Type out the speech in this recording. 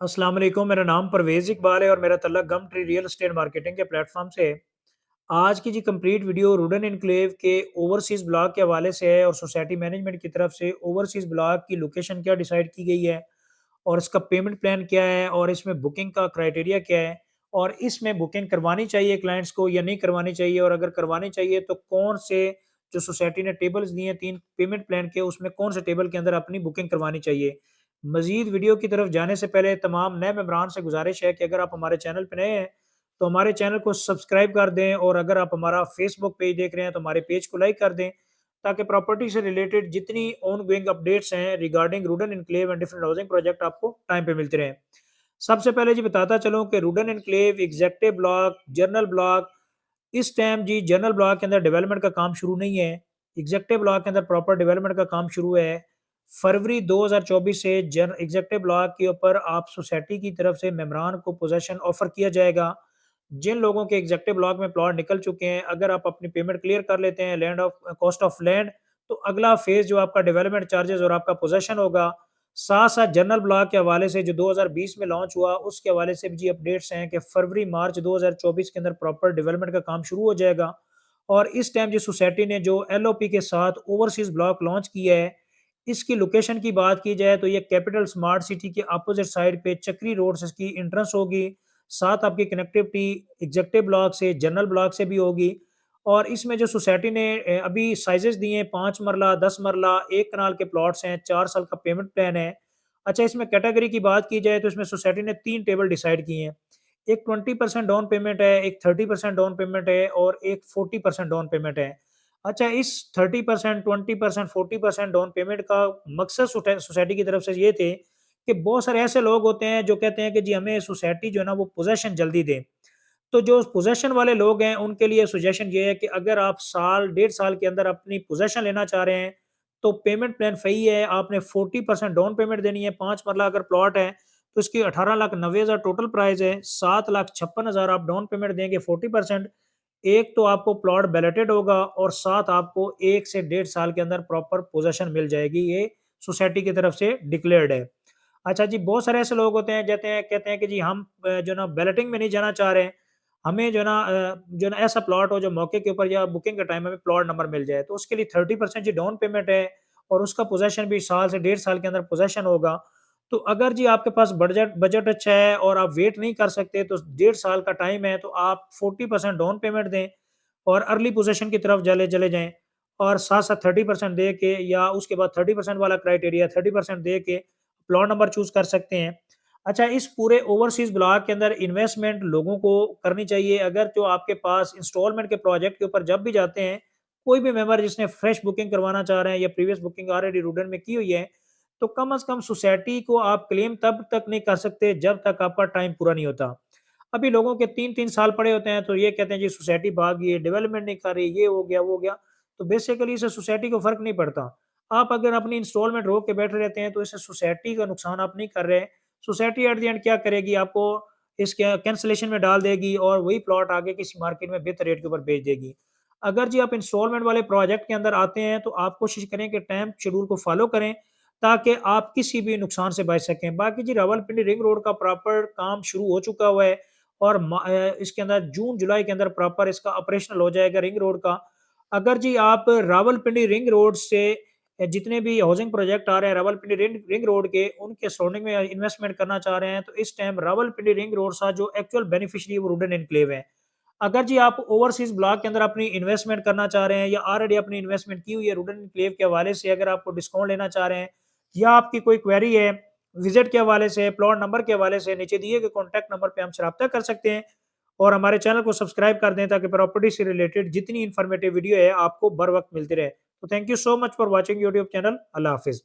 अस्सलाम वालेकुम, मेरा नाम परवेज़ इकबाल है और मेरा तल्लुक गम ट्री रियल एस्टेट मार्केटिंग के प्लेटफ़ॉर्म से है। आज की कंप्लीट वीडियो रूडन एन्क्लेव के ओवरसीज़ ब्लॉक के हवाले से है और सोसाइटी मैनेजमेंट की तरफ से ओवरसीज़ ब्लॉक की लोकेशन क्या डिसाइड की गई है और इसका पेमेंट प्लान क्या है और इसमें बुकिंग का क्राइटेरिया क्या है और इसमें बुकिंग करवानी चाहिए क्लाइंट्स को या नहीं करवानी चाहिए और अगर करवानी चाहिए तो कौन से जो सोसाइटी ने टेबल्स दिए हैं 3 पेमेंट प्लान के उसमें कौन से टेबल के अंदर अपनी बुकिंग करवानी चाहिए। मज़ीद वीडियो की तरफ जाने से पहले तमाम नए मेंबरान से गुज़ारिश है कि अगर आप हमारे चैनल पे नए हैं, तो हमारे चैनल को सब्सक्राइब कर दें और अगर आप हमारा फेसबुक पेज देख रहे हैं, तो हमारे पेज को लाइक कर दें, ताकि प्रॉपर्टी से रिलेटेड जितनी ऑनगोइंग अपडेट्स हैं रिगार्डिंग रूडन enclave and different housing project आपको टाइम पे मिलते रहें। सबसे पहले जी बताता चलूँ कि रूडन enclave, executive block, general block इस टाइम जी जनरल ब्लॉक के अंदर डेवलपमेंट का काम शुरू नहीं है। एग्ज़ेक्टिव ब्लॉक के अंदर प्रॉपर डेवलपमेंट का काम शुरू है। फरवरी 2024 से जन एग्ज़ेक्टिव ब्लॉक के ऊपर आप सोसाइटी की तरफ से मेंबरान को पोज़ेशन ऑफ़र किया जाएगा। जिन लोगों के एग्ज़ेक्टिव ब्लॉक में प्लॉट निकल चुके हैं, अगर आप अपनी पेमेंट क्लियर कर लेते हैं land of cost of land, तो अगला फ़ेज़ जो आपका डेवलपमेंट चार्जेज़ और आपका पोज़ेशन होगा। साथ-साथ जनरल ब्लॉक के हवाले से जो 2020 में लॉन्च हुआ, उसके हवाले से भी जी अपडेट्स हैं कि फरवरी-मार्च 2024 के अंदर प्रॉपर डेवलपमेंट का काम शुरू हो जाएगा। और इस टाइम जिस सोसाइटी ने जो एलओपी के साथ ओवरसीज़ ब्लॉक लॉन्च किया है, इसकी लोकेशन की बात की जाए तो ये कैपिटल स्मार्ट सिटी के अपोज़िट साइड पे चक्री रोड से इसकी एंट्रेंस होगी। साथ आपकी कनेक्टिविटी एग्ज़ेक्टिव ब्लॉक से, जनरल ब्लॉक से भी होगी। और इसमें जो सोसाइटी ने अभी साइज़ेज़ दिए हैं 5 मरला, 10 मरला, 1 कनाल के प्लॉट्स हैं, 4 साल का पेमेंट प्लान है। अच्छा, इसमें कैटेगरी की बात की जाए तो इसमें सोसाइटी ने 3 टेबल डिसाइड किए हैं। एक 20% डाउन पेमेंट है, एक 30% डाउन पेमेंट है और एक 40% डाउन पेमेंट है। अच्छा, इस 30%, 20%, 40% डाउन पेमेंट का मकसद सोसाइटी की तरफ से ये थे कि बहुत सारे ऐसे लोग होते हैं जो कहते हैं कि जी हमें सोसाइटी जो है ना वो पोज़ेशन जल्दी दे। तो जो पोज़ेशन वाले लोग हैं, उनके लिए सजेशन ये है कि अगर आप साल, डेढ़ साल के अंदर अपनी पोज़ेशन लेना चाह रहे हैं, तो पेमेंट प्लान सही है। आपने 40% डाउन पेमेंट देनी है, 5 मरला अगर प्लॉट है, तो इसकी 18,90,000 टोटल प्राइस है। 7,56,000 आप डाउन पेमेंट देंगे 40%। एक तो आपको प्लॉट बैलेटेड होगा और साथ आपको 1 से डेढ़ साल के अंदर प्रॉपर पोज़ेशन मिल जाएगी। ये सोसाइटी की तरफ से डिक्लेयर्ड है। अच्छा जी, बहुत सारे ऐसे लोग होते हैं कहते हैं कि जी हम जो है ना बैलेटिंग में नहीं जाना चाह रहे हैं। हमें जो है ना ऐसा प्लॉट हो जो मौके के ऊपर या बुकिंग के टाइम हमें प्लॉट नंबर मिल जाए। तो उसके लिए 30% जी डाउन पेमेंट है और उसका पोज़ेशन भी साल से डेढ़ साल के अंदर पोज़ेशन होगा। तो अगर जी आपके पास बजट बजट अच्छा है और आप वेट नहीं कर सकते तो डेढ़ साल का टाइम है तो आप 40% डाउन पेमेंट दें और अर्ली पोज़ेशन की तरफ चले चले जाएँ और साथ-साथ 30% दे के या उसके बाद 30% वाला क्राइटेरिया 30% दे के प्लॉट नंबर चूज़ कर सकते हैं। अच्छा, इस पूरे ओवरसीज़ ब्लॉक के अंदर इन्वेस्टमेंट लोगों को करनी चाहिए। अगर जो आपके पास इंस्टॉलमेंट के प्रोजेक्ट के ऊपर जब भी जाते हैं, कोई भी मेंबर जिसने फ्रेश बुकिंग करवाना चाह रहे हैं या प्रीवियस बुकिंग ऑलरेडी रूडन में की हुई है, तो कम से कम सोसाइटी को आप क्लेम तब तक नहीं कर सकते जब तक आपका टाइम पूरा नहीं होता। अभी लोगों के 3-3 साल पड़े होते हैं तो ये कहते हैं जी सोसाइटी भाग गई है, डेवलपमेंट नहीं कर रही, ये हो गया, वो हो गया। तो बेसिकली इससे सोसाइटी को फ़र्क नहीं पड़ता। आप अगर अपनी इंस्टॉलमेंट रोक के बैठे रहते हैं तो इससे सोसाइटी का नुकसान आप नहीं कर रहे। सोसाइटी एट द एंड क्या करेगी, आपको इसके कैंसलेशन में डाल देगी और वही प्लॉट आगे किसी मार्केट में बेहतर रेट के ऊपर बेच देगी। अगर जी आप इंस्टॉलमेंट वाले प्रोजेक्ट के अंदर आते हैं तो आप कोशिश करें कि टाइम शेड्यूल को फ़ॉलो करें ताकि आप किसी भी नुकसान से बच सकें। बाकी जी रावलपिंडी रिंग रोड का प्रॉपर काम शुरू हो चुका हुआ है और इसके अंदर जून-जुलाई के अंदर प्रॉपर इसका ऑपरेशनल हो जाएगा रिंग रोड का। अगर जी आप रावलपिंडी रिंग रोड से जितने भी हाउसिंग प्रोजेक्ट आ रहे हैं रावलपिंडी रिंग रिंग रोड के, उनके सराउंडिंग में इन्वेस्टमेंट करना चाह रहे हैं, तो इस टाइम रावलपिंडी रिंग रोड सा जो एक्चुअल बेनिफिशियरी है वो रूडन एन्क्लेव है। अगर जी आप ओवरसीज़ ब्लॉक के अंदर अपनी इन्वेस्टमेंट करना चाह रहे हैं या ऑलरेडी अपनी इन्वेस्टमेंट की हुई है रूडन एन्क्लेव के हवाले से, अगर आपको डिस्काउंट लेना चाह रहे हैं या आपकी कोई क्वेरी है, विज़िट के हवाले से, प्लॉट नंबर के हवाले से, नीचे दिए गए कॉन्टैक्ट नंबर पे हमसे राब्ता कर सकते हैं और हमारे चैनल को सब्सक्राइब कर दें ताकि प्रॉपर्टी से रिलेटेड जितनी इन्फॉर्मेटिव वीडियो है आपको बर वक़्त मिलती रहे। तो thank you so much for watching YouTube channel. Allah हाफ़िज़।